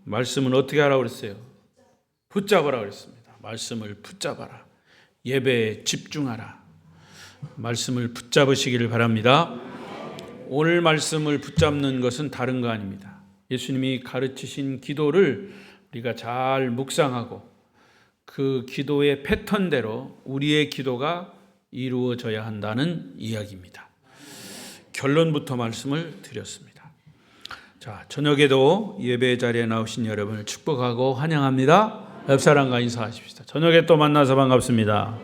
말씀은 어떻게 하라고 그랬어요? 붙잡으라 그랬습니다. 말씀을 붙잡아라. 예배에 집중하라. 말씀을 붙잡으시기를 바랍니다. 오늘 말씀을 붙잡는 것은 다른 거 아닙니다. 예수님이 가르치신 기도를 우리가 잘 묵상하고 그 기도의 패턴대로 우리의 기도가 이루어져야 한다는 이야기입니다. 결론부터 말씀을 드렸습니다. 자, 저녁에도 예배 자리에 나오신 여러분을 축복하고 환영합니다. 옆 사람과 인사하십시다. 저녁에 또 만나서 반갑습니다.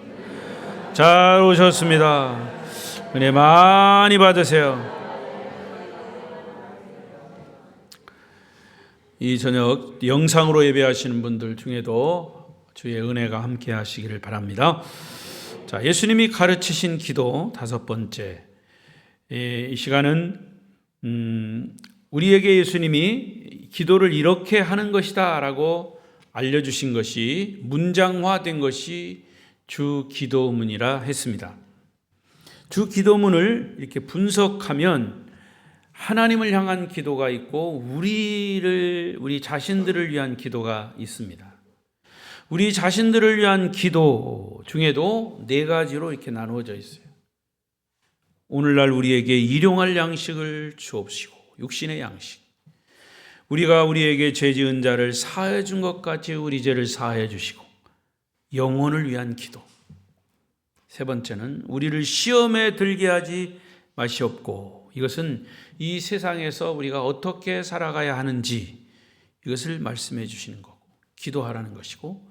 잘 오셨습니다. 은혜 많이 받으세요. 이 저녁 영상으로 예배하시는 분들 중에도 주의 은혜가 함께 하시기를 바랍니다. 자, 예수님이 가르치신 기도 다섯 번째. 이 시간은 우리에게 예수님이 기도를 이렇게 하는 것이다 라고 알려주신 것이 문장화된 것이 주 기도문이라 했습니다. 주 기도문을 이렇게 분석하면 하나님을 향한 기도가 있고 우리 자신들을 위한 기도가 있습니다. 우리 자신들을 위한 기도 중에도 네 가지로 이렇게 나누어져 있어요. 오늘날 우리에게 일용할 양식을 주옵시고, 육신의 양식. 우리가 우리에게 죄 지은 자를 사하여 준 것 같이 우리 죄를 사하여 주시고, 영혼을 위한 기도. 세 번째는 우리를 시험에 들게 하지 마시옵고, 이것은 이 세상에서 우리가 어떻게 살아가야 하는지 이것을 말씀해 주시는 거고, 기도하라는 것이고,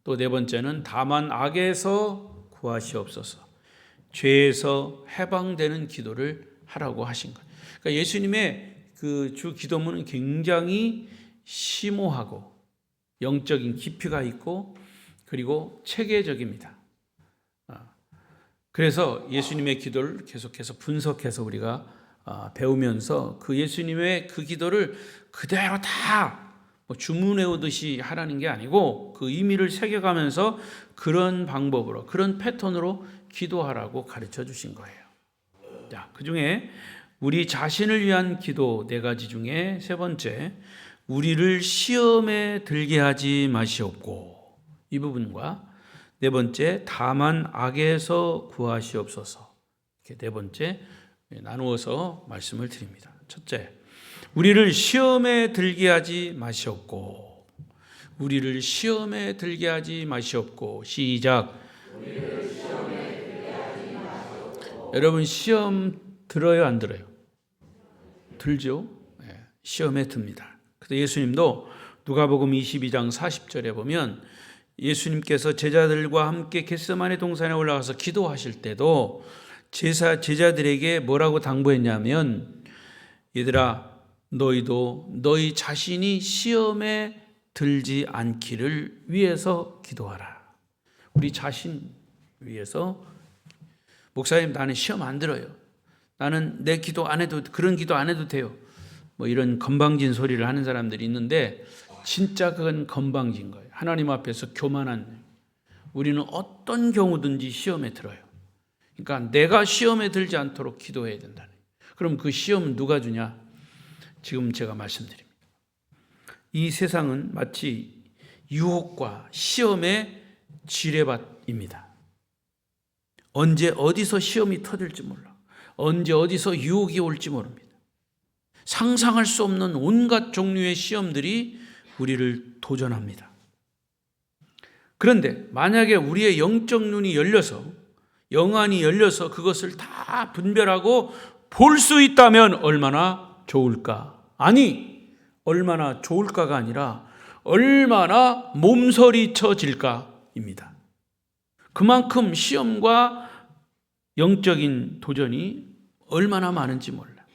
또 네 번째는 다만 악에서 구하시옵소서, 죄에서 해방되는 기도를 하라고 하신 거예요. 그러니까 예수님의 그 주 기도문은 굉장히 심오하고 영적인 깊이가 있고 그리고 체계적입니다. 그래서 예수님의 기도를 계속해서 분석해서 우리가 배우면서 그 예수님의 그 기도를 그대로 다 주문해 오듯이 하라는 게 아니고 그 의미를 새겨가면서 그런 방법으로, 그런 패턴으로 기도하라고 가르쳐 주신 거예요. 자, 그 중에 우리 자신을 위한 기도 네 가지 중에 세 번째, 우리를 시험에 들게 하지 마시옵고, 이 부분과 네 번째, 다만 악에서 구하시옵소서, 이렇게 네 번째 나누어서 말씀을 드립니다. 첫째, 우리를 시험에 들게 하지 마시옵고, 우리를 시험에 들게 하지 마시옵고. 시작. 우리를 시험에 들게 하지 마시옵고. 여러분 시험 들어요, 안 들어요? 들죠? 네, 시험에 듭니다. 그래서 예수님도 누가복음 22장 40절에 보면 예수님께서 제자들과 함께 겟세마네 동산에 올라가서 기도하실 때도 제자들에게 뭐라고 당부했냐면, 얘들아, 너희도 너희 자신이 시험에 들지 않기를 위해서 기도하라. 우리 자신 위해서, 목사님 나는 시험 안 들어요, 나는 내 기도 안 해도, 그런 기도 안 해도 돼요, 뭐 이런 건방진 소리를 하는 사람들이 있는데 진짜 그건 건방진 거예요. 하나님 앞에서 교만한, 우리는 어떤 경우든지 시험에 들어요. 그러니까 내가 시험에 들지 않도록 기도해야 된다는. 그럼 그 시험은 누가 주냐? 지금 제가 말씀드립니다. 이 세상은 마치 유혹과 시험의 지뢰밭입니다. 언제 어디서 시험이 터질지 몰라. 언제 어디서 유혹이 올지 모릅니다. 상상할 수 없는 온갖 종류의 시험들이 우리를 도전합니다. 그런데 만약에 우리의 영적 눈이 열려서, 영안이 열려서 그것을 다 분별하고 볼 수 있다면 얼마나 좋을까? 아니, 얼마나 좋을까가 아니라 얼마나 몸서리쳐질까입니다. 그만큼 시험과 영적인 도전이 얼마나 많은지 몰라.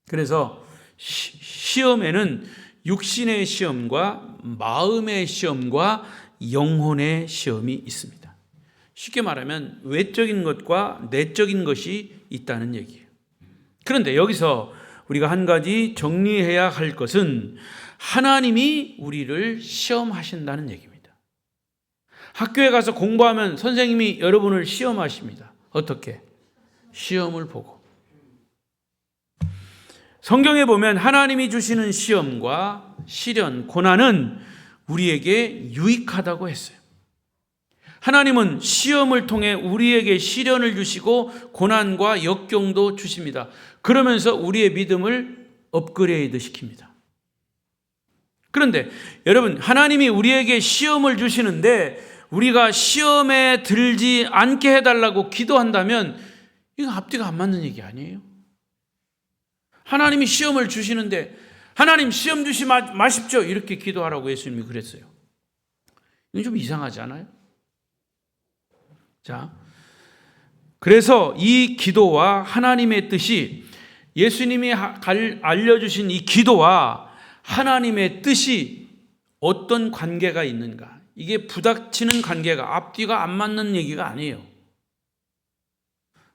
그래서 시험에는 육신의 시험과 마음의 시험과 영혼의 시험이 있습니다. 쉽게 말하면 외적인 것과 내적인 것이 있다는 얘기예요. 그런데 여기서 우리가 한 가지 정리해야 할 것은 하나님이 우리를 시험하신다는 얘기입니다. 학교에 가서 공부하면 선생님이 여러분을 시험하십니다. 어떻게? 시험을 보고. 성경에 보면 하나님이 주시는 시험과 시련, 고난은 우리에게 유익하다고 했어요. 하나님은 시험을 통해 우리에게 시련을 주시고 고난과 역경도 주십니다. 그러면서 우리의 믿음을 업그레이드 시킵니다. 그런데 여러분, 하나님이 우리에게 시험을 주시는데 우리가 시험에 들지 않게 해달라고 기도한다면 이거 앞뒤가 안 맞는 얘기 아니에요? 하나님이 시험을 주시는데 하나님 시험 주시 마십시오 이렇게 기도하라고 예수님이 그랬어요. 이건 좀 이상하지 않아요? 자, 그래서 이 기도와 하나님의 뜻이, 예수님이 알려주신 이 기도와 하나님의 뜻이 어떤 관계가 있는가? 이게 부닥치는 관계가, 앞뒤가 안 맞는 얘기가 아니에요.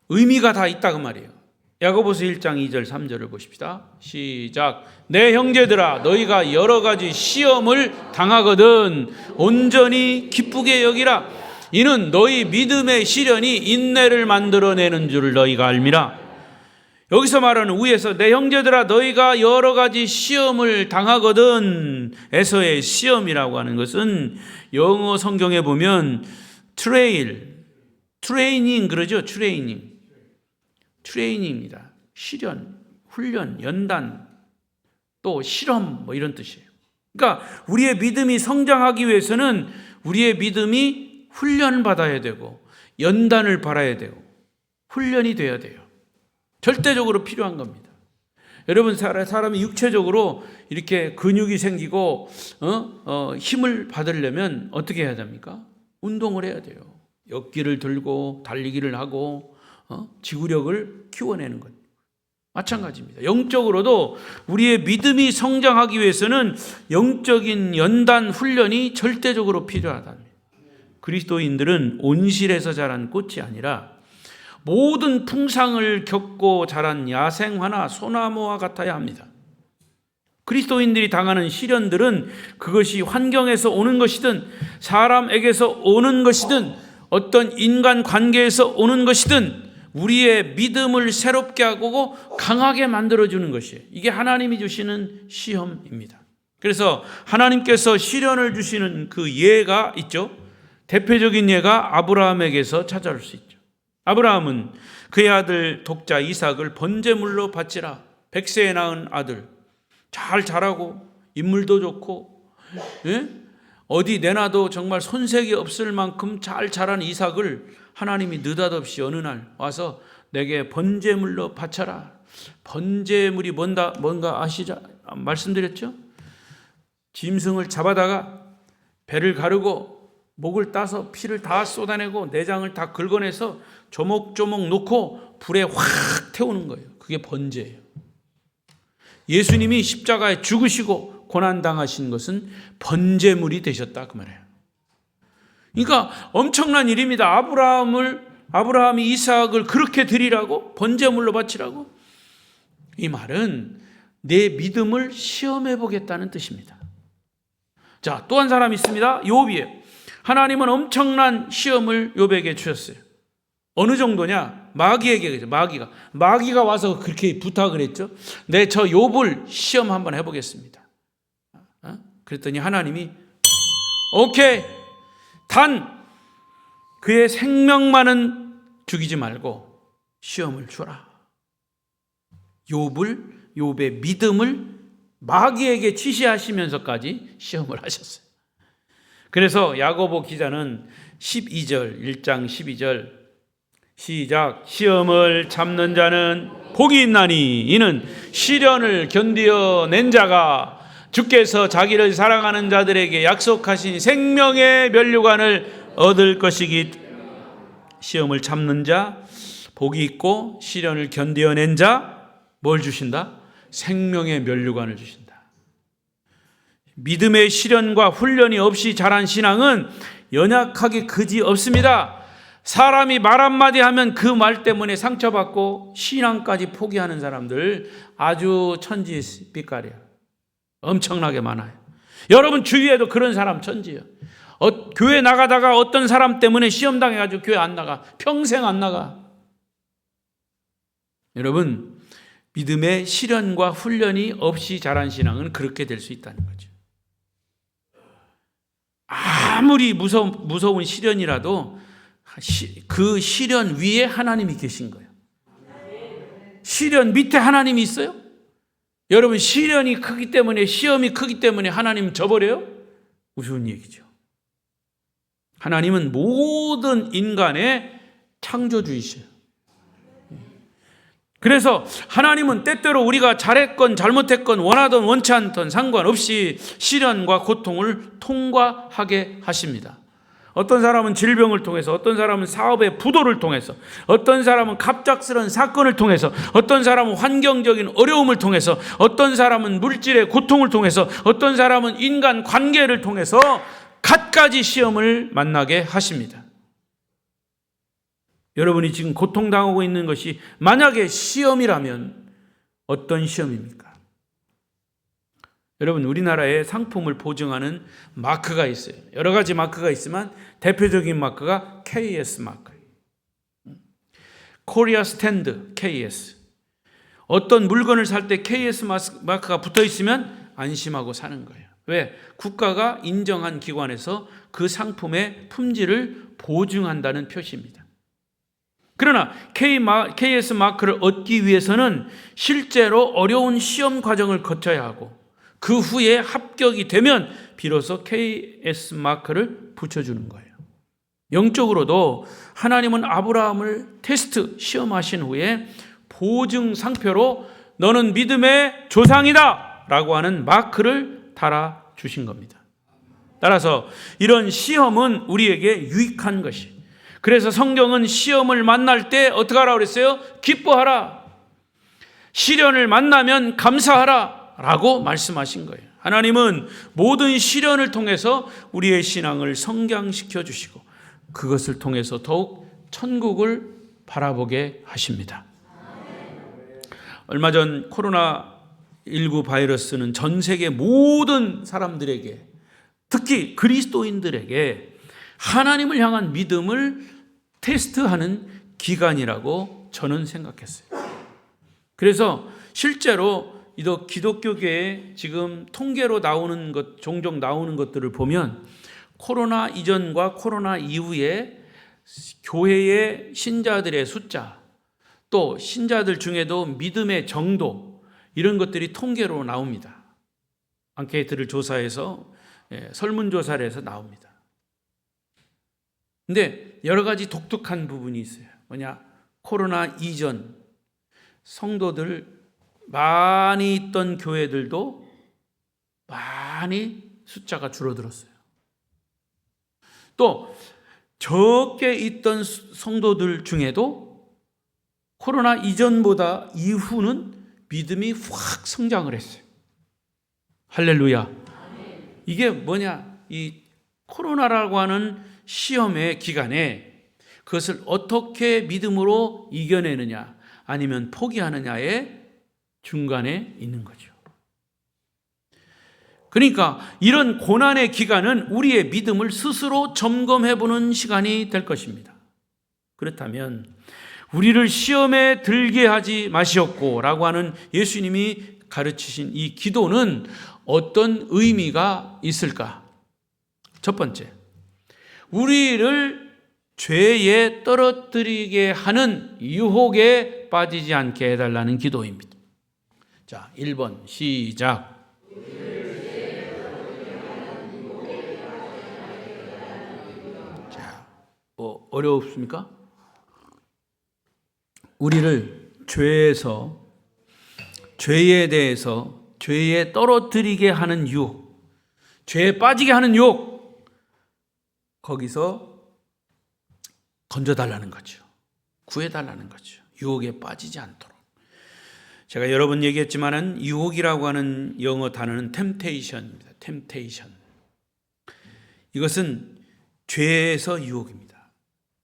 의미가 다 있다 그 말이에요. 야고보서 1장 2절 3절을 보십시다. 시작. 내 형제들아 너희가 여러 가지 시험을 당하거든 온전히 기쁘게 여기라. 이는 너희 믿음의 시련이 인내를 만들어내는 줄 너희가 알미라. 여기서 말하는 위에서 내 형제들아 너희가 여러 가지 시험을 당하거든 에서의 시험이라고 하는 것은 영어 성경에 보면 트레이닝 그러죠. 트레이닝입니다. 시련, 훈련, 연단, 또 실험 뭐 이런 뜻이에요. 그러니까 우리의 믿음이 성장하기 위해서는 우리의 믿음이 훈련을 받아야 되고 연단을 받아야 되고 훈련이 돼야 돼요. 절대적으로 필요한 겁니다. 여러분, 사람이 육체적으로 이렇게 근육이 생기고 힘을 받으려면 어떻게 해야 됩니까? 운동을 해야 돼요. 역기를 들고 달리기를 하고 지구력을 키워내는 것. 마찬가지입니다. 영적으로도 우리의 믿음이 성장하기 위해서는 영적인 연단 훈련이 절대적으로 필요하다. 그리스도인들은 온실에서 자란 꽃이 아니라 모든 풍상을 겪고 자란 야생화나 소나무와 같아야 합니다. 그리스도인들이 당하는 시련들은 그것이 환경에서 오는 것이든 사람에게서 오는 것이든 어떤 인간 관계에서 오는 것이든 우리의 믿음을 새롭게 하고 강하게 만들어주는 것이에요. 이게 하나님이 주시는 시험입니다. 그래서 하나님께서 시련을 주시는 그 예가 있죠. 대표적인 예가 아브라함에게서 찾아올 수 있죠. 아브라함은 그의 아들 독자 이삭을 번제물로 바치라. 100세에 낳은 아들, 잘 자라고 인물도 좋고 어디 내놔도 정말 손색이 없을 만큼 잘 자란 이삭을 하나님이 느닷없이 어느 날 와서 내게 번제물로 바쳐라. 번제물이 뭔가 아시죠? 말씀드렸죠? 짐승을 잡아다가 배를 가르고 목을 따서 피를 다 쏟아내고 내장을 다 긁어내서 조목조목 놓고 불에 확 태우는 거예요. 그게 번제예요. 예수님이 십자가에 죽으시고 고난당하신 것은 번제물이 되셨다 그 말이에요. 그러니까 엄청난 일입니다. 아브라함이 이삭을 그렇게 드리라고, 번제물로 바치라고. 이 말은 내 믿음을 시험해 보겠다는 뜻입니다. 자, 또 한 사람이 있습니다. 욥이에요. 하나님은 엄청난 시험을 욥에게 주셨어요. 어느 정도냐? 마귀에게, 마귀가 와서 그렇게 부탁을 했죠. 네, 저 욥을 시험 한번 해보겠습니다. 그랬더니 하나님이 오케이, 단 그의 생명만은 죽이지 말고 시험을 주라. 욥의 믿음을 마귀에게 지시하시면서까지 시험을 하셨어요. 그래서 야고보 기자는 1장 12절 시작. 시험을 참는 자는 복이 있나니 이는 시련을 견디어낸 자가 주께서 자기를 사랑하는 자들에게 약속하신 생명의 면류관을 얻을 것이기. 시험을 참는 자 복이 있고 시련을 견디어낸 자 뭘 주신다? 생명의 면류관을 주신다. 믿음의 시련과 훈련이 없이 자란 신앙은 연약하기 그지 없습니다. 사람이 말 한마디 하면 그 말 때문에 상처받고 신앙까지 포기하는 사람들 아주 천지빛깔이야. 엄청나게 많아요. 여러분 주위에도 그런 사람 천지예요. 교회 나가다가 어떤 사람 때문에 시험 당해가지고 교회 안 나가. 평생 안 나가. 여러분, 믿음의 시련과 훈련이 없이 자란 신앙은 그렇게 될 수 있다는 거죠. 아무리 무서운 시련이라도 그 시련 위에 하나님이 계신 거예요. 시련 밑에 하나님이 있어요? 여러분, 시련이 크기 때문에, 시험이 크기 때문에 하나님 저버려요? 우스운 얘기죠. 하나님은 모든 인간의 창조주이세요. 그래서 하나님은 때때로 우리가 잘했건 잘못했건 원하든 원치 않든 상관없이 시련과 고통을 통과하게 하십니다. 어떤 사람은 질병을 통해서, 어떤 사람은 사업의 부도를 통해서, 어떤 사람은 갑작스러운 사건을 통해서, 어떤 사람은 환경적인 어려움을 통해서, 어떤 사람은 물질의 고통을 통해서, 어떤 사람은 인간 관계를 통해서 갖가지 시험을 만나게 하십니다. 여러분이 지금 고통당하고 있는 것이 만약에 시험이라면 어떤 시험입니까? 여러분, 우리나라에 상품을 보증하는 마크가 있어요. 여러 가지 마크가 있지만 대표적인 마크가 KS 마크. 코리아 스탠드 KS. 어떤 물건을 살 때 KS 마크가 붙어 있으면 안심하고 사는 거예요. 왜? 국가가 인정한 기관에서 그 상품의 품질을 보증한다는 표시입니다. 그러나 KS 마크를 얻기 위해서는 실제로 어려운 시험 과정을 거쳐야 하고 그 후에 합격이 되면 비로소 KS 마크를 붙여주는 거예요. 영적으로도 하나님은 아브라함을 테스트, 시험하신 후에 보증 상표로 너는 믿음의 조상이다 라고 하는 마크를 달아주신 겁니다. 따라서 이런 시험은 우리에게 유익한 것이, 그래서 성경은 시험을 만날 때 어떻게 하라고 그랬어요? 기뻐하라. 시련을 만나면 감사하라 라고 말씀하신 거예요. 하나님은 모든 시련을 통해서 우리의 신앙을 성장시켜 주시고 그것을 통해서 더욱 천국을 바라보게 하십니다. 얼마 전 코로나19 바이러스는 전 세계 모든 사람들에게, 특히 그리스도인들에게 하나님을 향한 믿음을 테스트하는 기간이라고 저는 생각했어요. 그래서 실제로 기독교계에 지금 통계로 나오는 것, 종종 나오는 것들을 보면 코로나 이전과 코로나 이후에 교회의 신자들의 숫자, 또 신자들 중에도 믿음의 정도, 이런 것들이 통계로 나옵니다. 앙케이트를 조사해서 설문조사를 해서 나옵니다. 근데 여러 가지 독특한 부분이 있어요. 뭐냐? 코로나 이전 성도들 많이 있던 교회들도 많이 숫자가 줄어들었어요. 또 적게 있던 성도들 중에도 코로나 이전보다 이후는 믿음이 확 성장을 했어요. 할렐루야. 이게 뭐냐? 이 코로나라고 하는 시험의 기간에 그것을 어떻게 믿음으로 이겨내느냐 아니면 포기하느냐의 중간에 있는 거죠. 그러니까 이런 고난의 기간은 우리의 믿음을 스스로 점검해보는 시간이 될 것입니다. 그렇다면 우리를 시험에 들게 하지 마시옵고 라고 하는 예수님이 가르치신 이 기도는 어떤 의미가 있을까? 첫 번째, 우리를 죄에 떨어뜨리게 하는 유혹에 빠지지 않게 해달라는 기도입니다. 자, 1번 시작. 자, 뭐 어렵습니까? 우리를 죄에 대해서 죄에 떨어뜨리게 하는 유혹, 죄에 빠지게 하는 유혹, 거기서 건져달라는 거죠. 구해달라는 거죠. 유혹에 빠지지 않도록. 제가 여러 번 얘기했지만은 유혹이라고 하는 영어 단어는 temptation입니다. temptation. 이것은 죄에서 유혹입니다.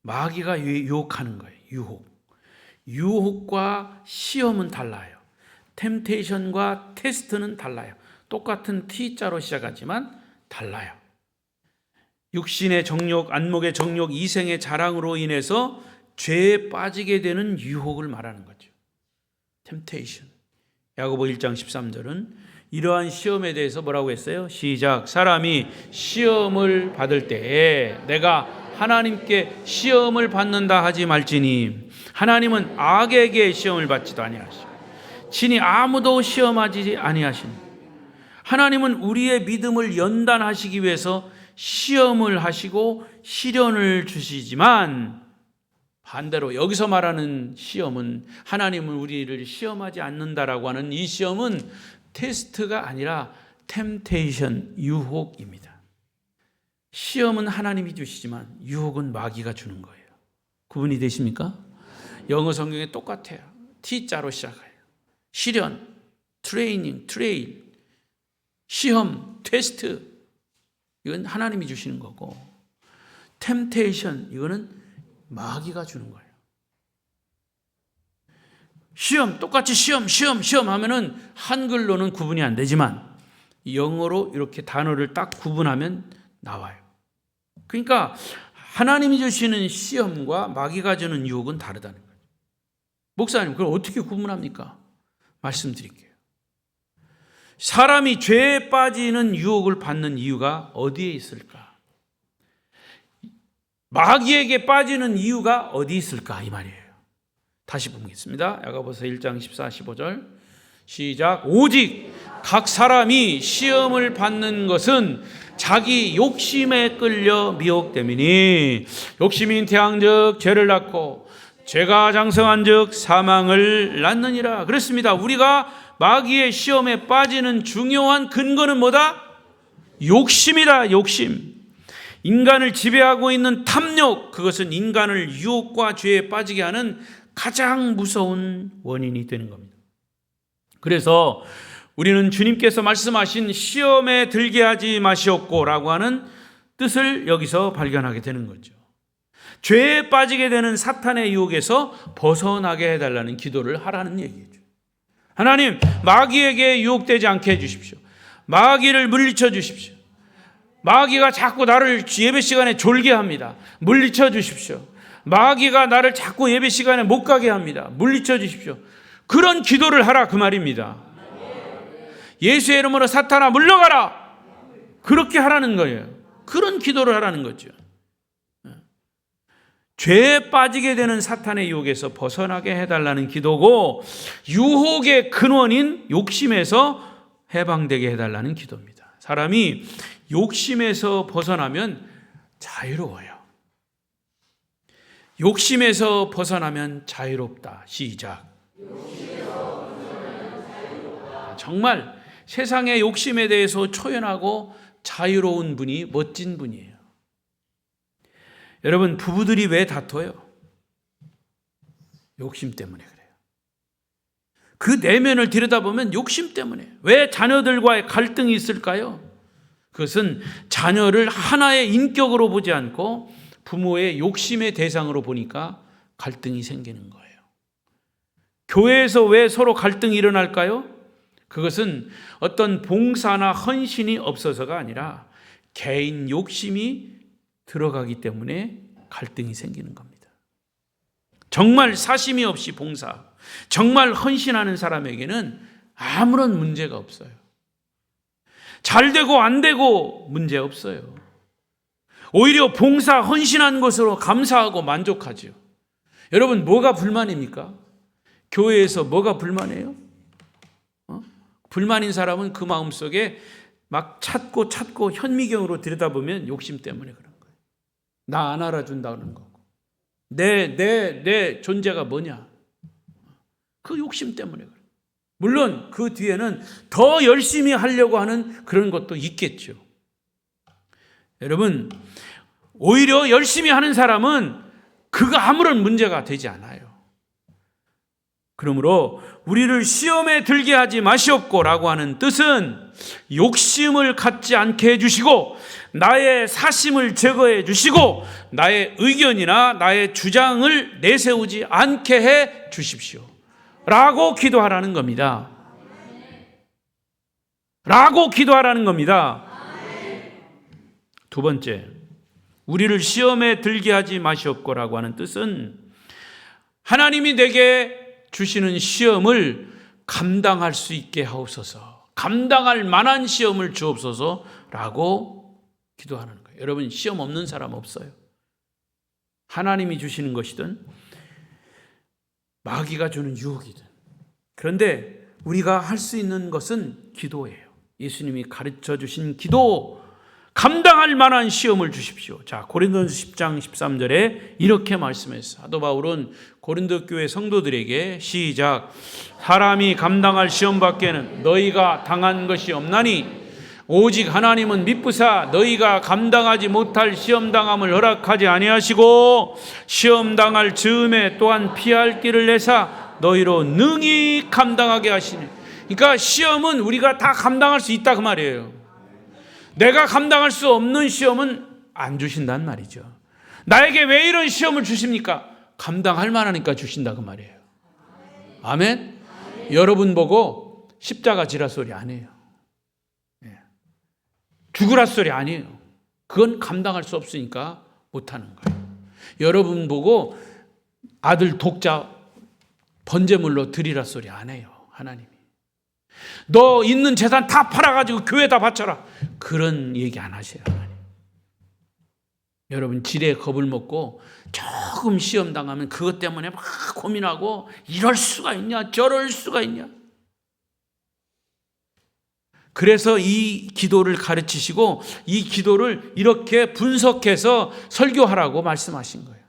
마귀가 유혹하는 거예요. 유혹. 유혹과 시험은 달라요. temptation과 테스트는 달라요. 똑같은 T자로 시작하지만 달라요. 육신의 정욕, 안목의 정욕, 이생의 자랑으로 인해서 죄에 빠지게 되는 유혹을 말하는 거죠. temptation. 야고보 1장 13절은 이러한 시험에 대해서 뭐라고 했어요? 시작. 사람이 시험을 받을 때에 내가 하나님께 시험을 받는다 하지 말지니 하나님은 악에게 시험을 받지도 아니하시고 친히 아무도 시험하지 아니하시니 하나님은 우리의 믿음을 연단하시기 위해서 시험을 하시고 시련을 주시지만 반대로 여기서 말하는 시험은 하나님은 우리를 시험하지 않는다라고 하는 이 시험은 테스트가 아니라 템테이션, 유혹입니다. 시험은 하나님이 주시지만 유혹은 마귀가 주는 거예요. 구분이 되십니까? 영어 성경에 똑같아요. T자로 시작해요. 시련, 트레이닝, 트레일, 시험, 테스트 이건 하나님이 주시는 거고 템테이션 이거는 마귀가 주는 거예요. 시험, 똑같이 시험 하면은 한글로는 구분이 안 되지만 영어로 이렇게 단어를 딱 구분하면 나와요. 그러니까 하나님이 주시는 시험과 마귀가 주는 유혹은 다르다는 거예요. 목사님, 그걸 어떻게 구분합니까? 말씀드릴게요. 사람이 죄에 빠지는 유혹을 받는 이유가 어디에 있을까? 마귀에게 빠지는 이유가 어디 있을까? 이 말이에요. 다시 보겠습니다. 야고보서 1장 14, 15절 시작. 오직 각 사람이 시험을 받는 것은 자기 욕심에 끌려 미혹됨이니 욕심이 잉태한즉 죄를 낳고 죄가 장성한즉 사망을 낳느니라. 그렇습니다. 우리가 마귀의 시험에 빠지는 중요한 근거는 뭐다? 욕심이다. 욕심. 인간을 지배하고 있는 탐욕, 그것은 인간을 유혹과 죄에 빠지게 하는 가장 무서운 원인이 되는 겁니다. 그래서 우리는 주님께서 말씀하신 시험에 들게 하지 마시옵고라고 하는 뜻을 여기서 발견하게 되는 거죠. 죄에 빠지게 되는 사탄의 유혹에서 벗어나게 해달라는 기도를 하라는 얘기죠. 하나님, 마귀에게 유혹되지 않게 해주십시오. 마귀를 물리쳐 주십시오. 마귀가 자꾸 나를 예배 시간에 졸게 합니다. 물리쳐 주십시오. 마귀가 나를 자꾸 예배 시간에 못 가게 합니다. 물리쳐 주십시오. 그런 기도를 하라 그 말입니다. 예수의 이름으로 사탄아 물러가라. 그렇게 하라는 거예요. 그런 기도를 하라는 거죠. 죄에 빠지게 되는 사탄의 유혹에서 벗어나게 해달라는 기도고 유혹의 근원인 욕심에서 해방되게 해달라는 기도입니다. 사람이 욕심에서 벗어나면 자유로워요. 욕심에서 벗어나면 자유롭다. 시작. 정말 세상의 욕심에 대해서 초연하고 자유로운 분이 멋진 분이에요. 여러분, 부부들이 왜 다퉈요? 욕심 때문에 그래요. 그 내면을 들여다보면 욕심 때문에. 왜 자녀들과의 갈등이 있을까요? 그것은 자녀를 하나의 인격으로 보지 않고 부모의 욕심의 대상으로 보니까 갈등이 생기는 거예요. 교회에서 왜 서로 갈등이 일어날까요? 그것은 어떤 봉사나 헌신이 없어서가 아니라 개인 욕심이 들어가기 때문에 갈등이 생기는 겁니다. 정말 사심이 없이 봉사, 정말 헌신하는 사람에게는 아무런 문제가 없어요. 잘 되고 안 되고 문제 없어요. 오히려 봉사, 헌신한 것으로 감사하고 만족하죠. 여러분, 뭐가 불만입니까? 교회에서 뭐가 불만이에요? 불만인 사람은 그 마음속에 막 찾고 현미경으로 들여다보면 욕심 때문에 그런 거예요. 나 안 알아준다는 거고 내 존재가 뭐냐, 그 욕심 때문에 그래요. 물론 그 뒤에는 더 열심히 하려고 하는 그런 것도 있겠죠. 여러분, 오히려 열심히 하는 사람은 그거 아무런 문제가 되지 않아요. 그러므로 우리를 시험에 들게 하지 마시옵고라고 하는 뜻은 욕심을 갖지 않게 해주시고 나의 사심을 제거해 주시고 나의 의견이나 나의 주장을 내세우지 않게 해 주십시오 라고 기도하라는 겁니다. 라고 기도하라는 겁니다. 두 번째, 우리를 시험에 들게 하지 마시옵고라고 하는 뜻은 하나님이 내게 주시는 시험을 감당할 수 있게 하옵소서, 감당할 만한 시험을 주옵소서라고 기도하는 거예요. 여러분, 시험 없는 사람 없어요. 하나님이 주시는 것이든 마귀가 주는 유혹이든. 그런데 우리가 할 수 있는 것은 기도예요. 예수님이 가르쳐 주신 기도, 감당할 만한 시험을 주십시오. 자, 고린도전서 10장 13절에 이렇게 말씀했어요. 사도 바울은 고린도 교회 성도들에게 시작, 사람이 감당할 시험 밖에는 너희가 당한 것이 없나니 오직 하나님은 미쁘사 너희가 감당하지 못할 시험 당함을 허락하지 아니하시고 시험 당할 즈음에 또한 피할 길을 내사 너희로 능히 감당하게 하시니. 그러니까 시험은 우리가 다 감당할 수 있다 그 말이에요. 내가 감당할 수 없는 시험은 안 주신다는 말이죠. 나에게 왜 이런 시험을 주십니까? 감당할 만하니까 주신다 그 말이에요. 아멘? 여러분 보고 십자가 지라 소리 안 해요. 죽으라 소리 아니에요. 그건 감당할 수 없으니까 못하는 거예요. 여러분 보고 아들 독자 번제물로 드리라 소리 안 해요. 하나님이. 너 있는 재산 다 팔아가지고 교회에다 바쳐라. 그런 얘기 안 하세요. 하나님. 여러분 지레 겁을 먹고 조금 시험 당하면 그것 때문에 막 고민하고 이럴 수가 있냐 저럴 수가 있냐. 그래서 이 기도를 가르치시고 이 기도를 이렇게 분석해서 설교하라고 말씀하신 거예요.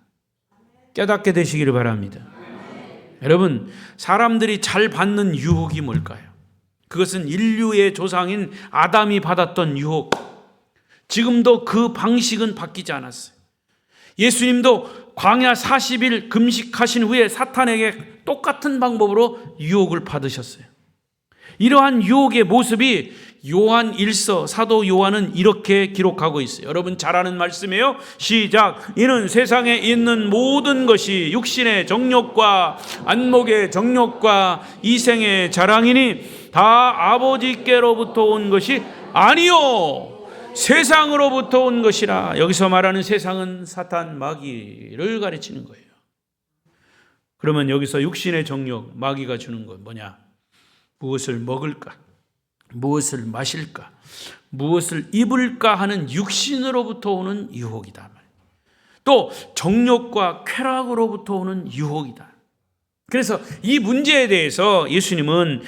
깨닫게 되시기를 바랍니다. 여러분, 사람들이 잘 받는 유혹이 뭘까요? 그것은 인류의 조상인 아담이 받았던 유혹. 지금도 그 방식은 바뀌지 않았어요. 예수님도 광야 40일 금식하신 후에 사탄에게 똑같은 방법으로 유혹을 받으셨어요. 이러한 유혹의 모습이 요한 1서 사도 요한은 이렇게 기록하고 있어요. 여러분 잘 아는 말씀이에요. 시작. 이는 세상에 있는 모든 것이 육신의 정욕과 안목의 정욕과 이생의 자랑이니 다 아버지께로부터 온 것이 아니요 세상으로부터 온 것이라. 여기서 말하는 세상은 사탄 마귀를 가르치는 거예요. 그러면 여기서 육신의 정욕 마귀가 주는 건 뭐냐? 무엇을 먹을까? 무엇을 마실까? 무엇을 입을까 하는 육신으로부터 오는 유혹이다. 또 정욕과 쾌락으로부터 오는 유혹이다. 그래서 이 문제에 대해서 예수님은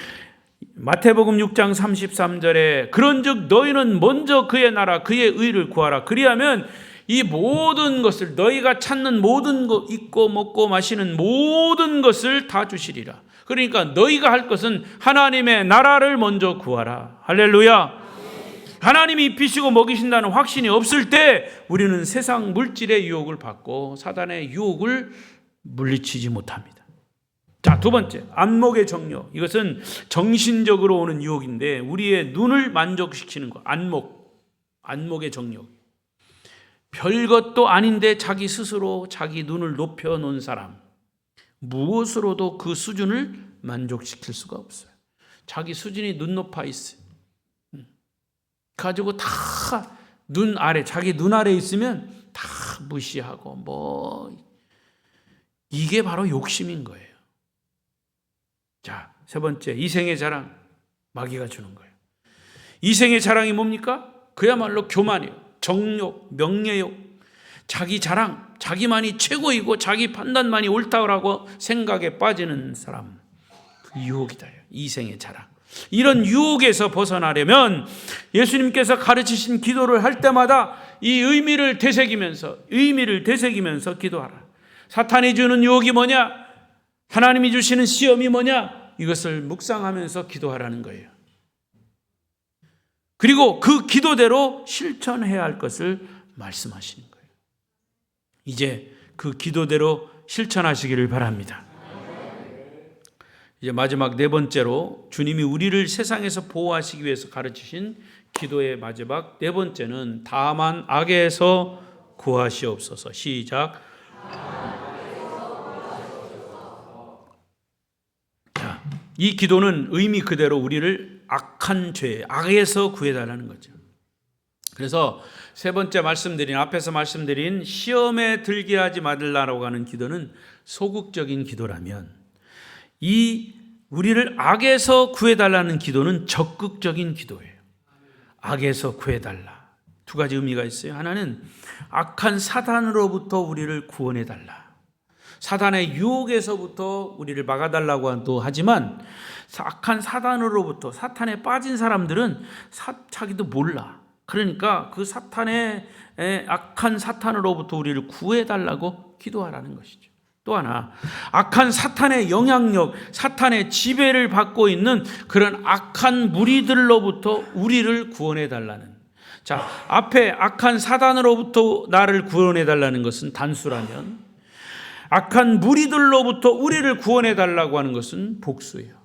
마태복음 6장 33절에 그런즉 너희는 먼저 그의 나라 그의 의를 구하라. 그리하면 이 모든 것을 너희가 찾는 모든 것 입고 먹고 마시는 모든 것을 다 주시리라. 그러니까 너희가 할 것은 하나님의 나라를 먼저 구하라. 할렐루야. 하나님이 입히시고 먹이신다는 확신이 없을 때 우리는 세상 물질의 유혹을 받고 사단의 유혹을 물리치지 못합니다. 자, 두 번째, 안목의 정욕. 이것은 정신적으로 오는 유혹인데 우리의 눈을 만족시키는 것. 안목의 정욕. 별것도 아닌데 자기 스스로 자기 눈을 높여놓은 사람. 무엇으로도 그 수준을 만족시킬 수가 없어요. 자기 수준이 눈 높아 있어요. 가지고 다 눈 아래, 자기 눈 아래 있으면 다 무시하고 이게 바로 욕심인 거예요. 자, 세 번째, 이생의 자랑. 마귀가 주는 거예요. 이생의 자랑이 뭡니까? 그야말로 교만이에요. 정욕, 명예욕, 자기 자랑, 자기만이 최고이고 자기 판단만이 옳다고 생각에 빠지는 사람. 그 유혹이다. 이생의 자랑. 이런 유혹에서 벗어나려면 예수님께서 가르치신 기도를 할 때마다 이 의미를 되새기면서 기도하라. 사탄이 주는 유혹이 뭐냐? 하나님이 주시는 시험이 뭐냐? 이것을 묵상하면서 기도하라는 거예요. 그리고 그 기도대로 실천해야 할 것을 말씀하시는 거예요. 이제 그 기도대로 실천하시기를 바랍니다. 이제 마지막 네 번째로 주님이 우리를 세상에서 보호하시기 위해서 가르치신 기도의 마지막 네 번째는 다만 악에서 구하시옵소서. 시작. 자, 이 기도는 의미 그대로 우리를 악한 죄, 악에서 구해달라는 거죠. 그래서 세 번째 앞에서 말씀드린 시험에 들게 하지 말라고 하는 기도는 소극적인 기도라면 이 우리를 악에서 구해달라는 기도는 적극적인 기도예요. 악에서 구해달라. 두 가지 의미가 있어요. 하나는 악한 사단으로부터 우리를 구원해달라. 사단의 유혹에서부터 우리를 막아달라고 하지만 악한 사단으로부터, 사탄에 빠진 사람들은 자기도 몰라. 그러니까 그 사탄의 악한 사탄으로부터 우리를 구해달라고 기도하라는 것이죠. 또 하나, 악한 사탄의 영향력, 사탄의 지배를 받고 있는 그런 악한 무리들로부터 우리를 구원해달라는. 자, 앞에 악한 사단으로부터 나를 구원해달라는 것은 단수라면, 악한 무리들로부터 우리를 구원해달라고 하는 것은 복수예요.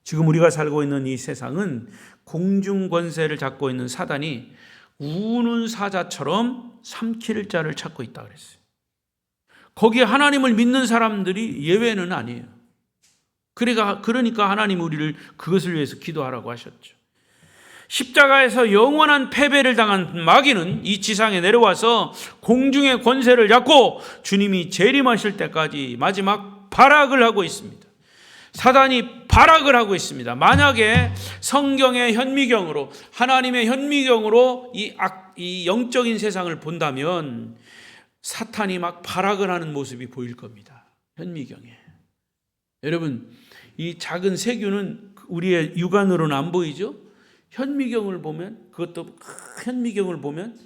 지금 우리가 살고 있는 이 세상은 공중 권세를 잡고 있는 사단이 우는 사자처럼 삼킬 자를 찾고 있다 그랬어요. 거기에 하나님을 믿는 사람들이 예외는 아니에요. 그러니까 하나님 우리를 그것을 위해서 기도하라고 하셨죠. 십자가에서 영원한 패배를 당한 마귀는 이 지상에 내려와서 공중의 권세를 잡고 주님이 재림하실 때까지 마지막 발악을 하고 있습니다. 사단이 발악을 하고 있습니다. 만약에 성경의 현미경으로, 하나님의 현미경으로 이 영적인 세상을 본다면 사탄이 막 발악을 하는 모습이 보일 겁니다. 현미경에. 여러분, 이 작은 세균은 우리의 육안으로는 안 보이죠? 현미경을 보면, 그것도 현미경을 보면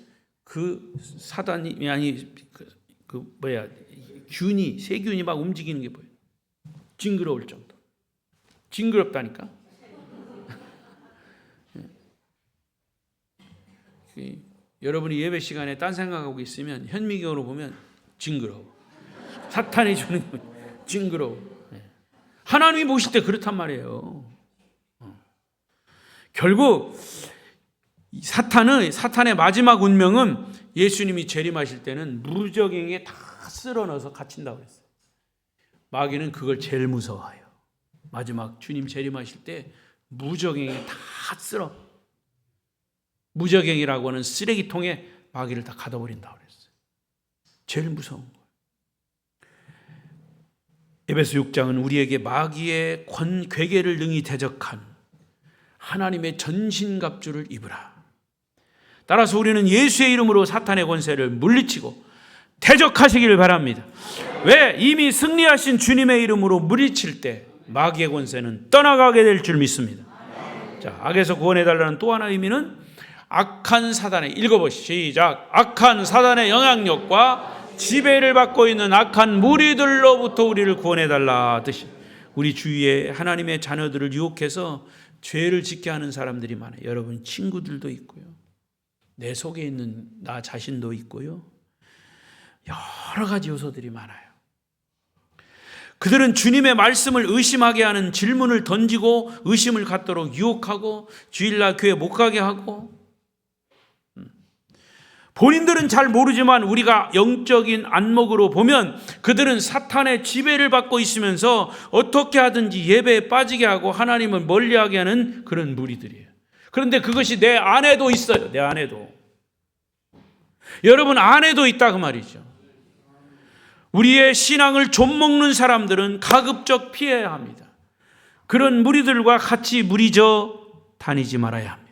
그 사단이, 세균이 막 움직이는 게 보여요. 징그러울 정도. 징그럽다니까. 여러분이 예배 시간에 딴 생각하고 있으면 현미경으로 보면 징그러워. 사탄이 주는 거 징그러워. 하나님이 보실 때 그렇단 말이에요. 결국 사탄의 마지막 운명은 예수님이 재림하실 때는 무저갱에 다 쓸어넣어서 갇힌다고 그랬어요. 마귀는 그걸 제일 무서워해요. 마지막 주님 재림하실 때 무저갱에 다 쓸어, 무저갱이라고 하는 쓰레기통에 마귀를 다 가둬버린다고 그랬어요. 제일 무서운 거예요. 에베소 6장은 우리에게 마귀의 괴계를 능히 대적한 하나님의 전신갑주를 입으라. 따라서 우리는 예수의 이름으로 사탄의 권세를 물리치고 대적하시기를 바랍니다. 왜? 이미 승리하신 주님의 이름으로 물리칠 때 마귀의 권세는 떠나가게 될 줄 믿습니다. 자, 악에서 구원해달라는 또 하나의 의미는 악한 사단의, 읽어보시죠. 시작. 악한 사단의 영향력과 지배를 받고 있는 악한 무리들로부터 우리를 구원해달라 뜻이. 우리 주위에 하나님의 자녀들을 유혹해서 죄를 짓게 하는 사람들이 많아요. 여러분 친구들도 있고요. 내 속에 있는 나 자신도 있고요. 여러 가지 요소들이 많아요. 그들은 주님의 말씀을 의심하게 하는 질문을 던지고 의심을 갖도록 유혹하고 주일날 교회 못 가게 하고, 본인들은 잘 모르지만 우리가 영적인 안목으로 보면 그들은 사탄의 지배를 받고 있으면서 어떻게 하든지 예배에 빠지게 하고 하나님을 멀리하게 하는 그런 무리들이에요. 그런데 그것이 내 안에도 있어요. 내 안에도. 여러분 안에도 있다 그 말이죠. 우리의 신앙을 좀먹는 사람들은 가급적 피해야 합니다. 그런 무리들과 같이 무리져 다니지 말아야 합니다.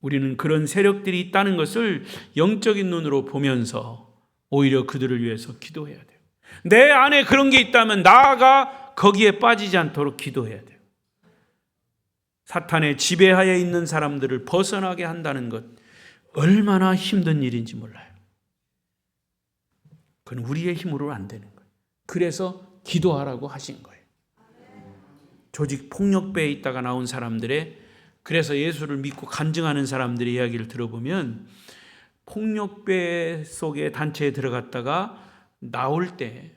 우리는 그런 세력들이 있다는 것을 영적인 눈으로 보면서 오히려 그들을 위해서 기도해야 돼요. 내 안에 그런 게 있다면 나아가 거기에 빠지지 않도록 기도해야 돼요. 사탄의 지배하에 있는 사람들을 벗어나게 한다는 것 얼마나 힘든 일인지 몰라요. 그건 우리의 힘으로 안 되는 거예요. 그래서 기도하라고 하신 거예요. 조직 폭력배에 있다가 나온 사람들의, 그래서 예수를 믿고 간증하는 사람들의 이야기를 들어보면 폭력배 속의 단체에 들어갔다가 나올 때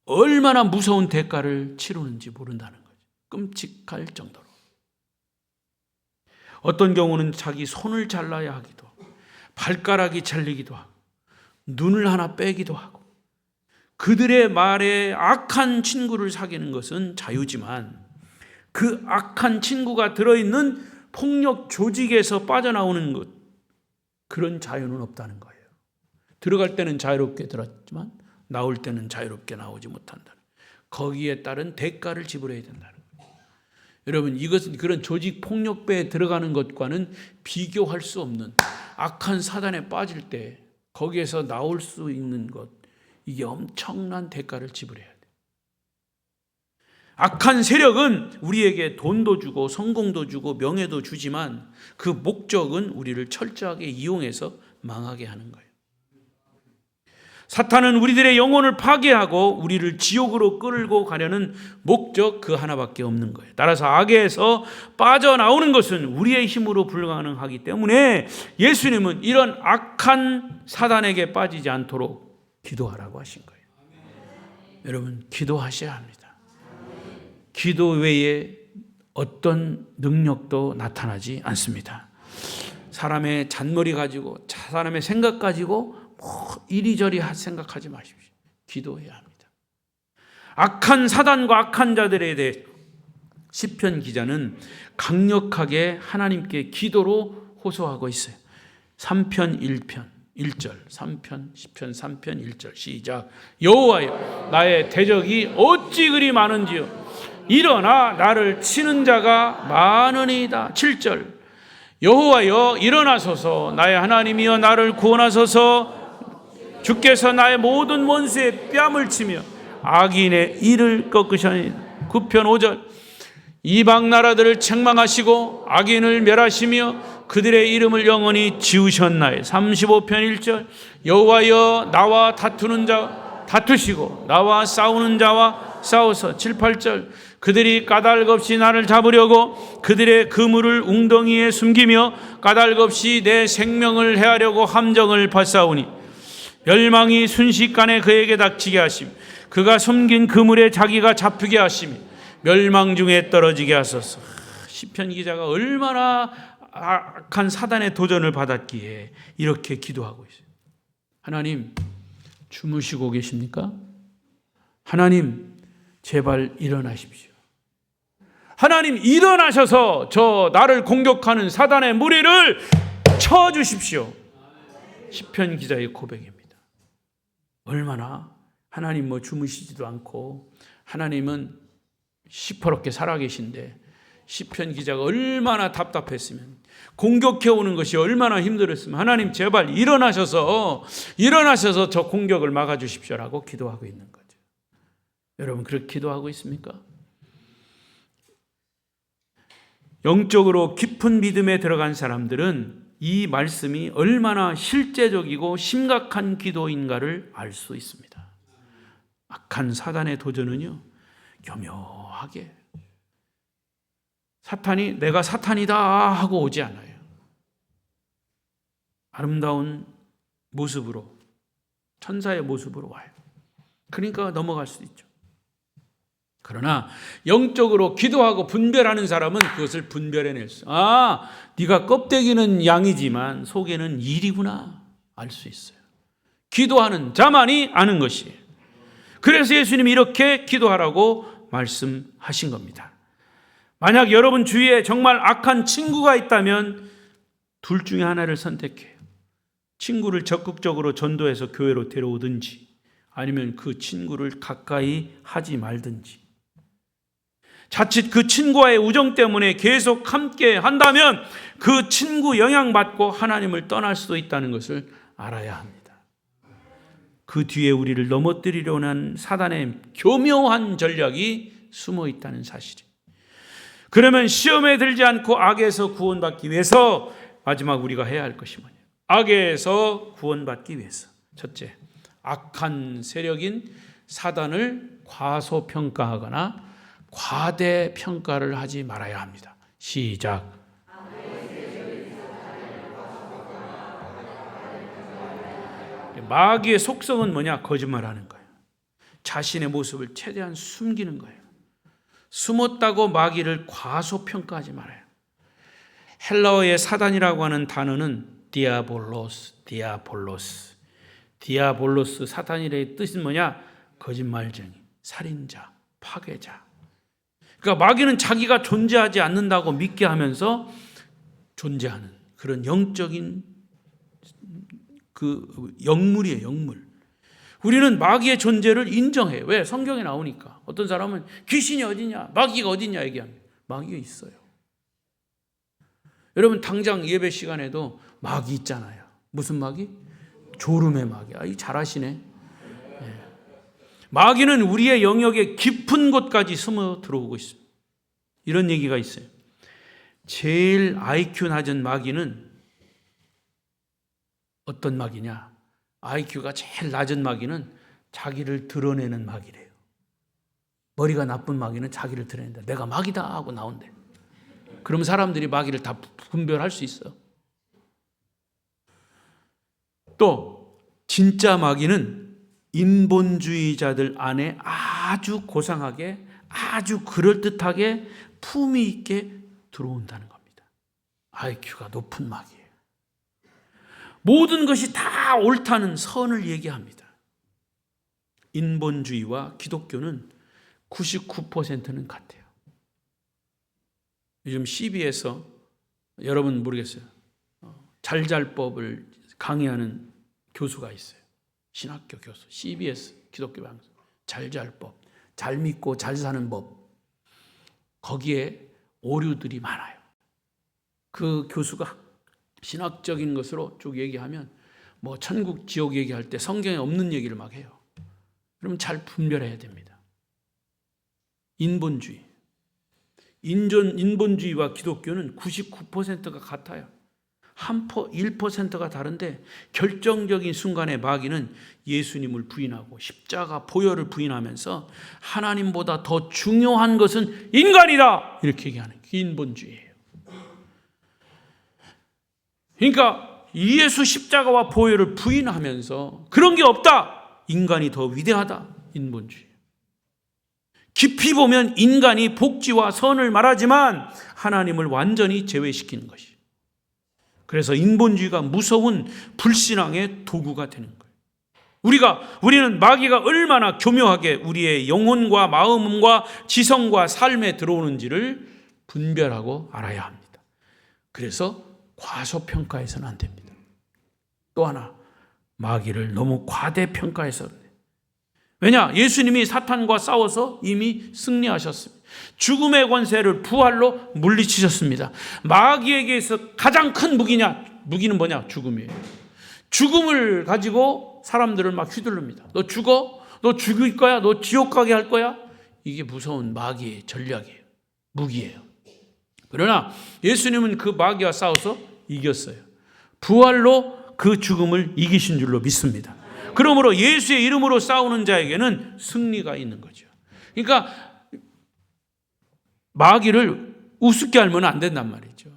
얼마나 무서운 대가를 치르는지 모른다는 거죠. 끔찍할 정도로. 어떤 경우는 자기 손을 잘라야 하기도 하고 발가락이 잘리기도 하고 눈을 하나 빼기도 하고, 그들의 말에 악한 친구를 사귀는 것은 자유지만 그 악한 친구가 들어있는 폭력 조직에서 빠져나오는 것, 그런 자유는 없다는 거예요. 들어갈 때는 자유롭게 들었지만 나올 때는 자유롭게 나오지 못한다는, 거기에 따른 대가를 지불해야 된다는 거예요. 여러분, 이것은 그런 조직 폭력배에 들어가는 것과는 비교할 수 없는, 악한 사단에 빠질 때 거기에서 나올 수 있는 것, 이게 엄청난 대가를 지불해야 돼요. 악한 세력은 우리에게 돈도 주고 성공도 주고 명예도 주지만 그 목적은 우리를 철저하게 이용해서 망하게 하는 거예요. 사탄은 우리들의 영혼을 파괴하고 우리를 지옥으로 끌고 가려는 목적 그 하나밖에 없는 거예요. 따라서 악에서 빠져나오는 것은 우리의 힘으로 불가능하기 때문에 예수님은 이런 악한 사단에게 빠지지 않도록 기도하라고 하신 거예요. 여러분, 기도하셔야 합니다. 기도 외에 어떤 능력도 나타나지 않습니다. 사람의 잔머리 가지고, 사람의 생각 가지고 이리저리 생각하지 마십시오. 기도해야 합니다. 악한 사단과 악한 자들에 대해 시편 기자는 강력하게 하나님께 기도로 호소하고 있어요. 3편 1편 1절, 3편 10편 3편 1절 시작. 여호와여, 나의 대적이 어찌 그리 많은지요. 일어나 나를 치는 자가 많으니이다. 7절. 여호와여, 일어나소서. 나의 하나님이여, 나를 구원하소서. 주께서 나의 모든 원수의 뺨을 치며 악인의 이를 꺾으시니이다. 9편 5절. 이방 나라들을 책망하시고 악인을 멸하시며 그들의 이름을 영원히 지우셨나이다. 35편 1절. 여호와여, 나와 다투는 자 다투시고 나와 싸우는 자와 싸워서. 7, 8절. 그들이 까닭없이 나를 잡으려고 그들의 그물을 웅덩이에 숨기며 까닭없이 내 생명을 해하려고 함정을 발사오니 멸망이 순식간에 그에게 닥치게 하심, 그가 숨긴 그물에 자기가 잡히게 하심이 멸망 중에 떨어지게 하소서. 시편 기자가 얼마나 악한 사단의 도전을 받았기에 이렇게 기도하고 있어요. 하나님, 주무시고 계십니까? 하나님, 제발 일어나십시오. 하나님, 일어나셔서 저 나를 공격하는 사단의 무리를 쳐주십시오. 시편 기자의 고백입니다. 얼마나 하나님 주무시지도 않고 하나님은 시퍼렇게 살아계신데 시편 기자가 얼마나 답답했으면, 공격해 오는 것이 얼마나 힘들었으면 하나님 제발 일어나셔서 저 공격을 막아주십시오라고 기도하고 있는 거죠. 여러분, 그렇게 기도하고 있습니까? 영적으로 깊은 믿음에 들어간 사람들은 이 말씀이 얼마나 실제적이고 심각한 기도인가를 알 수 있습니다. 악한 사단의 도전은요, 교묘하게 사탄이 내가 사탄이다 하고 오지 않아요. 아름다운 모습으로, 천사의 모습으로 와요. 그러니까 넘어갈 수도 있죠. 그러나 영적으로 기도하고 분별하는 사람은 그것을 분별해낼 수, 네가 껍데기는 양이지만 속에는 일이구나 알 수 있어요. 기도하는 자만이 아는 것이에요. 그래서 예수님이 이렇게 기도하라고 말씀하신 겁니다. 만약 여러분 주위에 정말 악한 친구가 있다면 둘 중에 하나를 선택해요. 친구를 적극적으로 전도해서 교회로 데려오든지 아니면 그 친구를 가까이 하지 말든지. 자칫 그 친구와의 우정 때문에 계속 함께 한다면 그 친구 영향받고 하나님을 떠날 수도 있다는 것을 알아야 합니다. 그 뒤에 우리를 넘어뜨리려는 하는 사단의 교묘한 전략이 숨어 있다는 사실이에요. 그러면 시험에 들지 않고 악에서 구원받기 위해서 마지막 우리가 해야 할 것이 뭐냐? 악에서 구원받기 위해서 첫째, 악한 세력인 사단을 과소평가하거나 과대평가를 하지 말아야 합니다. 시작. 마귀의 속성은 뭐냐? 거짓말하는 거예요. 자신의 모습을 최대한 숨기는 거예요. 숨었다고 마귀를 과소평가하지 말아요. 헬라어의 사단이라고 하는 단어는 디아볼로스. 사탄이라의 뜻은 뭐냐? 거짓말쟁이, 살인자, 파괴자. 그러니까 마귀는 자기가 존재하지 않는다고 믿게 하면서 존재하는 그런 영적인 그 영물이에요, 영물. 우리는 마귀의 존재를 인정해요. 왜? 성경에 나오니까. 어떤 사람은 귀신이 어디냐, 마귀가 어디냐 얘기합니다. 마귀가 있어요. 여러분 당장 예배 시간에도 마귀 있잖아요. 무슨 마귀? 졸음의 마귀. 이 잘하시네. 마귀는 우리의 영역의 깊은 곳까지 숨어 들어오고 있습니다. 이런 얘기가 있어요. 제일 IQ 낮은 마귀는 어떤 마귀냐? IQ가 제일 낮은 마귀는 자기를 드러내는 마귀래요. 머리가 나쁜 마귀는 자기를 드러낸다. 내가 마귀다 하고 나온대. 그럼 사람들이 마귀를 다 분별할 수 있어. 또 진짜 마귀는 인본주의자들 안에 아주 고상하게, 아주 그럴듯하게 품위 있게 들어온다는 겁니다. IQ가 높은 마귀예요. 모든 것이 다 옳다는 선을 얘기합니다. 인본주의와 기독교는 99%는 같아요. 요즘 CB에서 여러분 모르겠어요. 잘잘법을 강의하는 교수가 있어요. 신학교 교수, CBS 기독교 방송, 잘잘법, 잘 믿고 잘 사는 법. 거기에 오류들이 많아요. 그 교수가 신학적인 것으로 쭉 얘기하면 뭐 천국, 지옥 얘기할 때 성경에 없는 얘기를 막 해요. 그럼 잘 분별해야 됩니다. 인본주의. 인본주의와 기독교는 99%가 같아요. 1%가 다른데 결정적인 순간에 마귀는 예수님을 부인하고 십자가 보혈을 부인하면서 하나님보다 더 중요한 것은 인간이다 이렇게 얘기하는 게 인본주의예요. 그러니까 예수 십자가와 보혈을 부인하면서 그런 게 없다, 인간이 더 위대하다, 인본주의. 깊이 보면 인간이 복지와 선을 말하지만 하나님을 완전히 제외시키는 것이. 그래서 인본주의가 무서운 불신앙의 도구가 되는 거예요. 우리는 마귀가 얼마나 교묘하게 우리의 영혼과 마음과 지성과 삶에 들어오는지를 분별하고 알아야 합니다. 그래서 과소평가해서는 안 됩니다. 또 하나, 마귀를 너무 과대평가해서 그래요. 왜냐? 예수님이 사탄과 싸워서 이미 승리하셨습니다. 죽음의 권세를 부활로 물리치셨습니다. 마귀에게서 가장 큰 무기는 뭐냐? 죽음이에요. 죽음을 가지고 사람들을 막 휘둘릅니다. 너 죽어? 너 죽일 거야? 너 지옥 가게 할 거야? 이게 무서운 마귀의 전략이에요. 무기예요. 그러나 예수님은 그 마귀와 싸워서 이겼어요. 부활로 그 죽음을 이기신 줄로 믿습니다. 그러므로 예수의 이름으로 싸우는 자에게는 승리가 있는 거죠. 그러니까 마귀를 우습게 알면 안 된단 말이죠.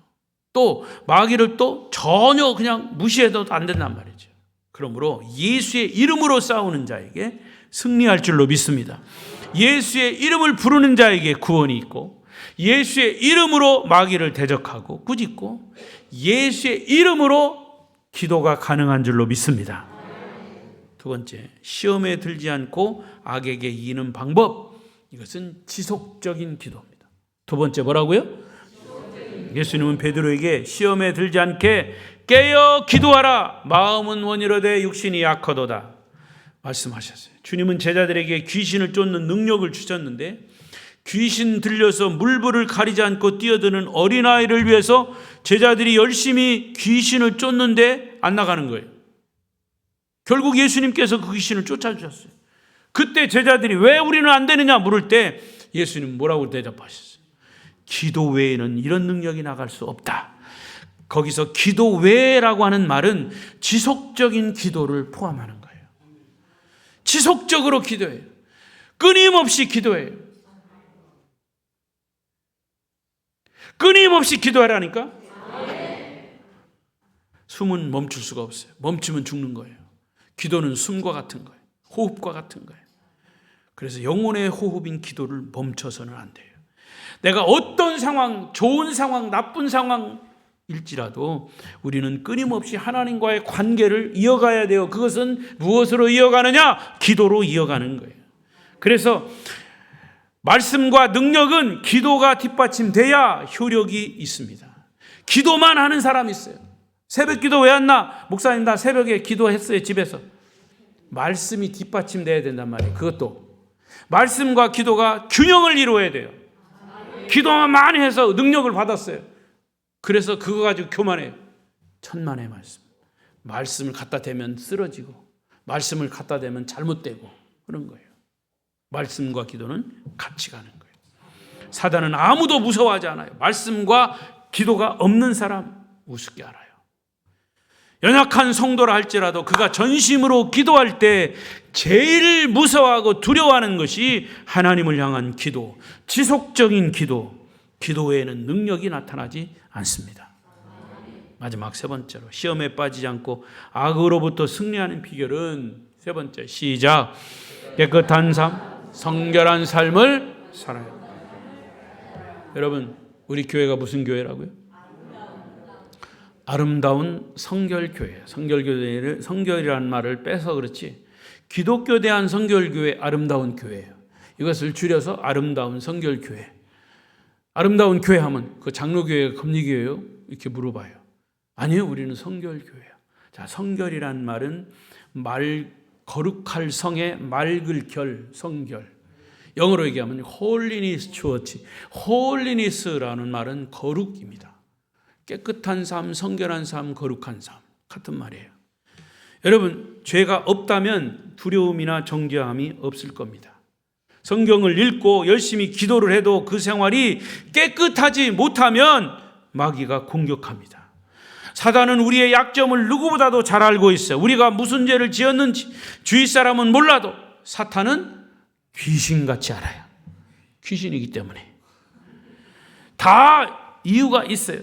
또 마귀를 또 전혀 그냥 무시해도 안 된단 말이죠. 그러므로 예수의 이름으로 싸우는 자에게 승리할 줄로 믿습니다. 예수의 이름을 부르는 자에게 구원이 있고, 예수의 이름으로 마귀를 대적하고 꾸짖고, 예수의 이름으로 기도가 가능한 줄로 믿습니다. 두 번째, 시험에 들지 않고 악에게 이기는 방법. 이것은 지속적인 기도입니다. 두 번째 뭐라고요? 예수님은 베드로에게 시험에 들지 않게 깨어 기도하라. 마음은 원이로되 육신이 약하도다 말씀하셨어요. 주님은 제자들에게 귀신을 쫓는 능력을 주셨는데, 귀신 들려서 물불을 가리지 않고 뛰어드는 어린아이를 위해서 제자들이 열심히 귀신을 쫓는데 안 나가는 거예요. 결국 예수님께서 그 귀신을 쫓아주셨어요. 그때 제자들이 왜 우리는 안 되느냐 물을 때 예수님 뭐라고 대답하셨어요? 기도 외에는 이런 능력이 나갈 수 없다. 거기서 기도 외라고 하는 말은 지속적인 기도를 포함하는 거예요. 지속적으로 기도해요. 끊임없이 기도해요. 끊임없이 기도하라니까? 숨은 멈출 수가 없어요. 멈추면 죽는 거예요. 기도는 숨과 같은 거예요. 호흡과 같은 거예요. 그래서 영혼의 호흡인 기도를 멈춰서는 안 돼요. 내가 어떤 상황, 좋은 상황, 나쁜 상황일지라도 우리는 끊임없이 하나님과의 관계를 이어가야 돼요. 그것은 무엇으로 이어가느냐? 기도로 이어가는 거예요. 그래서 말씀과 능력은 기도가 뒷받침돼야 효력이 있습니다. 기도만 하는 사람이 있어요. 새벽 기도 왜 안 나? 목사님 나 새벽에 기도했어요 집에서. 말씀이 뒷받침돼야 된단 말이에요. 그것도 말씀과 기도가 균형을 이루어야 돼요. 기도만 많이 해서 능력을 받았어요. 그래서 그거 가지고 교만해요. 천만의 말씀. 말씀을 갖다 대면 쓰러지고 말씀을 갖다 대면 잘못되고 그런 거예요. 말씀과 기도는 같이 가는 거예요. 사단은 아무도 무서워하지 않아요. 말씀과 기도가 없는 사람 우습게 알아요. 연약한 성도라 할지라도 그가 전심으로 기도할 때 제일 무서워하고 두려워하는 것이 하나님을 향한 기도, 지속적인 기도, 기도 외에는 능력이 나타나지 않습니다. 마지막 세 번째로 시험에 빠지지 않고 악으로부터 승리하는 비결은 세 번째, 시작. 깨끗한 삶, 성결한 삶을 살아요. 여러분, 우리 교회가 무슨 교회라고요? 아름다운 성결교회. 성결교회를 성결이라는 말을 빼서 그렇지 기독교 대한 성결교회, 아름다운 교회예요. 이것을 줄여서 아름다운 성결교회. 아름다운 교회 하면 그 장로교회가 금리교회요? 이렇게 물어봐요. 아니요, 우리는 성결교회예요. 자, 성결이란 말은 거룩할 성의 맑을 결, 성결. 영어로 얘기하면 holiness church. holiness라는 말은 거룩입니다. 깨끗한 삶, 성결한 삶, 거룩한 삶 같은 말이에요. 여러분, 죄가 없다면 두려움이나 정죄함이 없을 겁니다. 성경을 읽고 열심히 기도를 해도 그 생활이 깨끗하지 못하면 마귀가 공격합니다. 사단은 우리의 약점을 누구보다도 잘 알고 있어요. 우리가 무슨 죄를 지었는지 주위 사람은 몰라도 사탄은 귀신같이 알아요. 귀신이기 때문에. 다 이유가 있어요.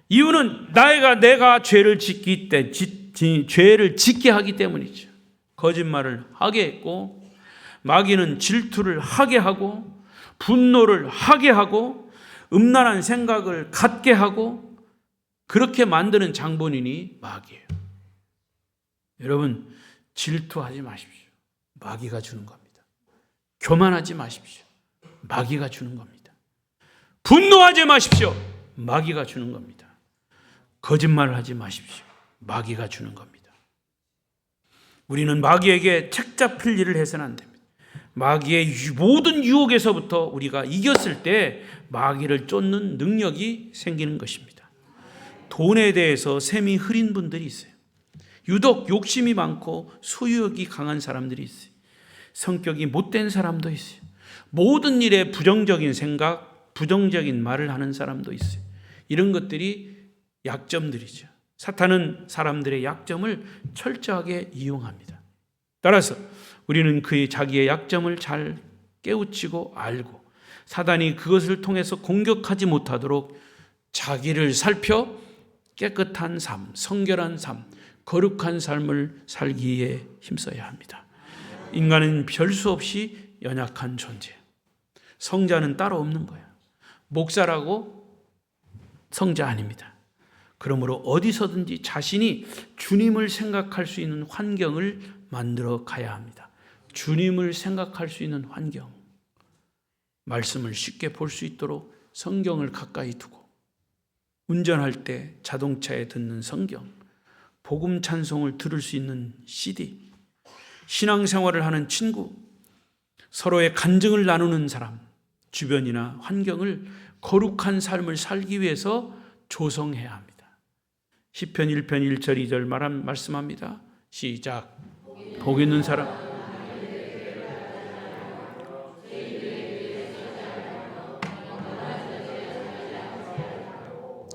이유는 내가 죄를 죄를 짓게 하기 때문이죠. 거짓말을 하게 했고, 마귀는 질투를 하게 하고, 분노를 하게 하고, 음란한 생각을 갖게 하고, 그렇게 만드는 장본인이 마귀예요. 여러분, 질투하지 마십시오. 마귀가 주는 겁니다. 교만하지 마십시오. 마귀가 주는 겁니다. 분노하지 마십시오. 마귀가 주는 겁니다. 거짓말을 하지 마십시오. 마귀가 주는 겁니다. 우리는 마귀에게 책 잡힐 일을 해서는 안 됩니다. 마귀의 모든 유혹에서부터 우리가 이겼을 때 마귀를 쫓는 능력이 생기는 것입니다. 돈에 대해서 셈이 흐린 분들이 있어요. 유독 욕심이 많고 소유욕이 강한 사람들이 있어요. 성격이 못된 사람도 있어요. 모든 일에 부정적인 생각, 부정적인 말을 하는 사람도 있어요. 이런 것들이 약점들이죠. 사탄은 사람들의 약점을 철저하게 이용합니다. 따라서 우리는 그의 자기의 약점을 잘 깨우치고 알고 사단이 그것을 통해서 공격하지 못하도록 자기를 살펴 깨끗한 삶, 성결한 삶, 거룩한 삶을 살기에 힘써야 합니다. 인간은 별 수 없이 연약한 존재. 성자는 따로 없는 거예요. 목사라고 성자 아닙니다. 그러므로 어디서든지 자신이 주님을 생각할 수 있는 환경을 만들어 가야 합니다. 주님을 생각할 수 있는 환경. 말씀을 쉽게 볼 수 있도록 성경을 가까이 두고 운전할 때 자동차에 듣는 성경, 복음 찬송을 들을 수 있는 CD, 신앙생활을 하는 친구, 서로의 간증을 나누는 사람, 주변이나 환경을 거룩한 삶을 살기 위해서 조성해야 합니다. 시편 1편 1절 2절 말씀합니다. 시작. 복 있는 사람,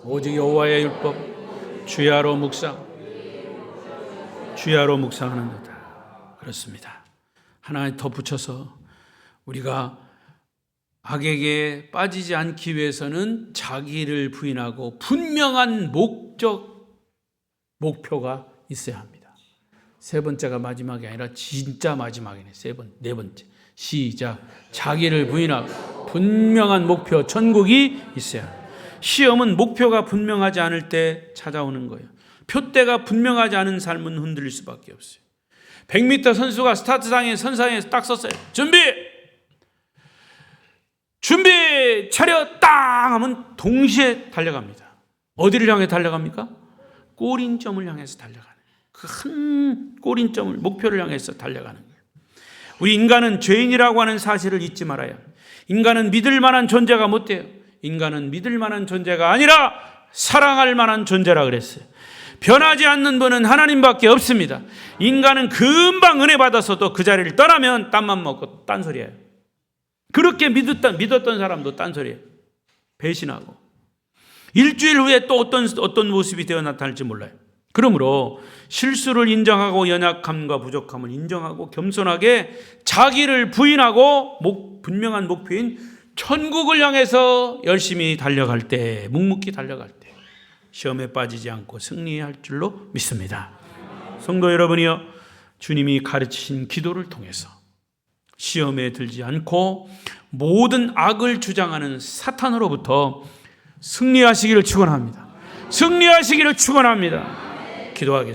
오직 여호와의 율법 주야로 묵상하는 거다. 그렇습니다. 하나 더 붙여서 우리가 악에게 빠지지 않기 위해서는 자기를 부인하고 분명한 목표가 있어야 합니다. 세 번째가 마지막이 아니라 진짜 마지막이네. 네 번째. 시작. 자기를 부인하고 분명한 목표, 천국이 있어야 합니다. 시험은 목표가 분명하지 않을 때 찾아오는 거예요. 표대가 분명하지 않은 삶은 흔들릴 수밖에 없어요. 100m 선수가 스타트장에 선상에 딱 섰어요. 준비 차렷 땅 하면 동시에 달려갑니다. 어디를 향해 달려갑니까? 골인점을 향해서 달려가는. 그 한 꼬린점을 목표를 향해서 달려가는 거예요. 우리 인간은 죄인이라고 하는 사실을 잊지 말아야 합니다. 인간은 믿을 만한 존재가 못 돼요. 인간은 믿을 만한 존재가 아니라 사랑할 만한 존재라 그랬어요. 변하지 않는 분은 하나님밖에 없습니다. 인간은 금방 은혜 받아서도 그 자리를 떠나면 땀만 먹고 딴소리예요. 그렇게 믿었던 사람도 딴소리예요. 배신하고 일주일 후에 또 어떤 모습이 되어 나타날지 몰라요. 그러므로 실수를 인정하고 연약함과 부족함을 인정하고 겸손하게 자기를 부인하고 분명한 목표인 천국을 향해서 열심히 달려갈 때, 묵묵히 달려갈 때 시험에 빠지지 않고 승리할 줄로 믿습니다. 성도 여러분이요, 주님이 가르치신 기도를 통해서 시험에 들지 않고 모든 악을 주장하는 사탄으로부터 승리하시기를 축원합니다. 승리하시기를 축원합니다. 기도하겠습니다.